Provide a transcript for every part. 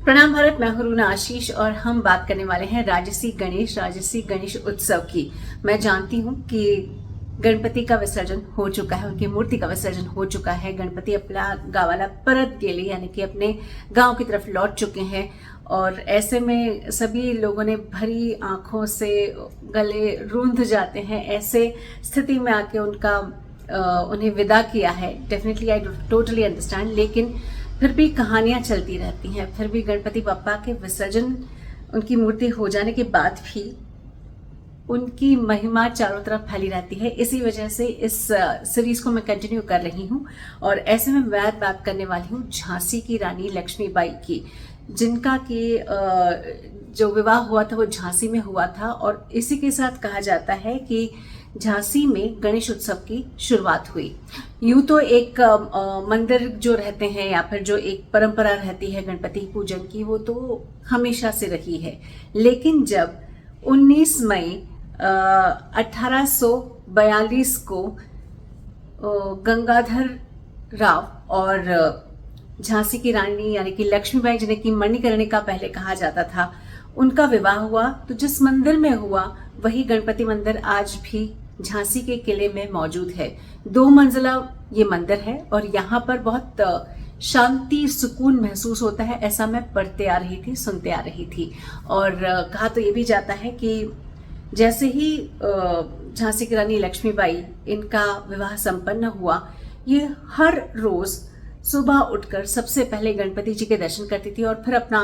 प्रणाम भारत, मैं हूं रूना आशीष और हम बात करने वाले हैं राजसी गणेश उत्सव की। मैं जानती हूं कि गणपति का विसर्जन हो चुका है, उनकी मूर्ति का विसर्जन हो चुका है। गणपति अपना गावाला परत गेले यानी कि अपने गांव की तरफ लौट चुके हैं और ऐसे में सभी लोगों ने भरी आंखों से गले रूंध जाते हैं। ऐसे स्थिति में आके उन्हें विदा किया है। डेफिनेटली आई टोटली अंडरस्टैंड, लेकिन फिर भी कहानियां चलती रहती हैं। फिर भी गणपति बप्पा के विसर्जन, उनकी मूर्ति हो जाने के बाद भी उनकी महिमा चारों तरफ फैली रहती है। इसी वजह से इस सीरीज को मैं कंटिन्यू कर रही हूँ और ऐसे में मैं बात करने वाली हूँ झांसी की रानी लक्ष्मीबाई की, जिनका कि जो विवाह हुआ था वो झांसी में हुआ था। और इसी के साथ कहा जाता है कि झांसी में गणेश उत्सव की शुरुआत हुई। यूं तो एक मंदिर जो रहते हैं या फिर जो एक परंपरा रहती है गणपति पूजन की, वो तो हमेशा से रही है। लेकिन जब 19 मई 1842 को गंगाधर राव और झांसी की रानी यानी कि लक्ष्मीबाई, जिन्हें कि मणिकर्णिका पहले कहा जाता था, उनका विवाह हुआ, तो जिस मंदिर में हुआ वही गणपति मंदिर आज भी झांसी के किले में मौजूद है। 2 मंजिला ये मंदिर है और यहाँ पर बहुत शांति सुकून महसूस होता है। ऐसा मैं पढ़ते आ रही थी, सुनते आ रही थी। और कहा तो ये भी जाता है कि जैसे ही झांसी की रानी लक्ष्मीबाई, इनका विवाह संपन्न हुआ, ये हर रोज सुबह उठकर सबसे पहले गणपति जी के दर्शन करती थी और फिर अपना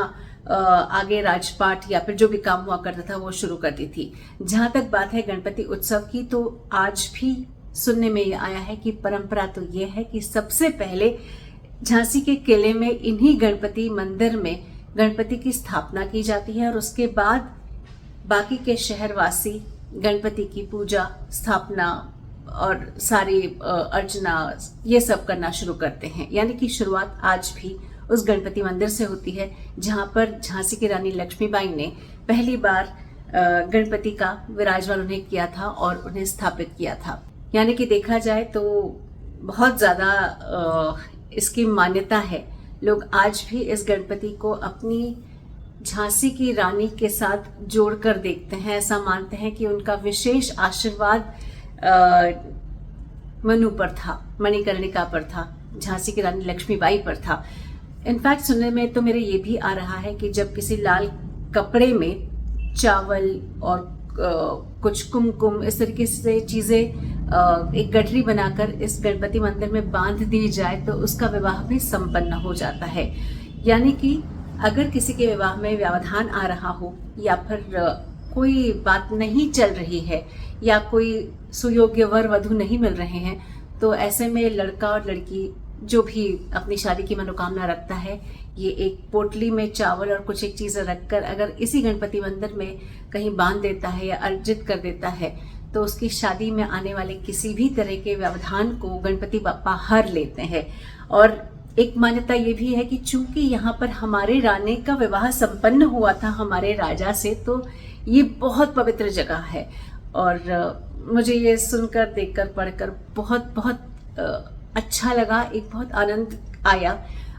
आगे राजपाट या फिर जो भी काम हुआ करता था वो शुरू करती थी। जहां तक बात है गणपति उत्सव की, तो आज भी सुनने में ये आया है कि परंपरा तो ये है कि सबसे पहले झांसी के किले में इन्हीं गणपति मंदिर में गणपति की स्थापना की जाती है और उसके बाद बाकी के शहरवासी गणपति की पूजा, स्थापना और सारी अर्चना ये सब करना शुरू करते हैं। यानी कि शुरुआत आज भी उस गणपति मंदिर से होती है जहां पर झांसी की रानी लक्ष्मीबाई ने पहली बार गणपति का विराजमान उन्हें किया था और उन्हें स्थापित किया था। यानी कि देखा जाए तो बहुत ज्यादा इसकी मान्यता है। लोग आज भी इस गणपति को अपनी झांसी की रानी के साथ जोड़कर देखते हैं। ऐसा मानते हैं कि उनका विशेष आशीर्वाद मनु पर था, मणिकर्णिका पर था, झांसी की रानी लक्ष्मीबाई पर था। इनफैक्ट सुनने में तो मेरे ये भी आ रहा है कि जब किसी लाल कपड़े में चावल और कुछ कुमकुम, इस तरीके से चीजें एक गठरी बनाकर इस गणपति मंदिर में बांध दी जाए तो उसका विवाह भी संपन्न हो जाता है। यानी कि अगर किसी के विवाह में व्यवधान आ रहा हो या फिर कोई बात नहीं चल रही है या कोई सुयोग्य वर वधू नहीं मिल रहे हैं, तो ऐसे में लड़का और लड़की जो भी अपनी शादी की मनोकामना रखता है, ये एक पोटली में चावल और कुछ एक चीजें रखकर अगर इसी गणपति मंदिर में कहीं बांध देता है या अर्जित कर देता है, तो उसकी शादी में आने वाले किसी भी तरह के व्यवधान को गणपति बप्पा हर लेते हैं। और एक मान्यता ये भी है कि चूंकि यहाँ पर हमारे रानी का विवाह संपन्न हुआ था हमारे राजा से, तो ये बहुत पवित्र जगह है। और मुझे ये सुनकर, देखकर, पढ़कर बहुत बहुत अच्छा लगा, एक बहुत आनंद आया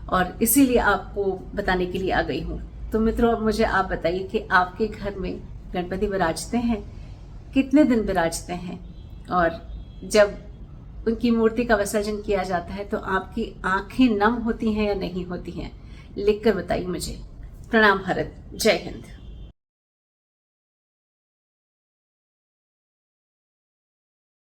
और इसीलिए आपको बताने के लिए आ गई हूँ। तो मित्रों, अब मुझे आप बताइए कि आपके घर में गणपति विराजते हैं, कितने दिन विराजते हैं, और जब उनकी मूर्ति का विसर्जन किया जाता है तो आपकी आंखें नम होती हैं या नहीं होती हैं? लिखकर बताइए मुझे। प्रणाम भारत, जय हिंद।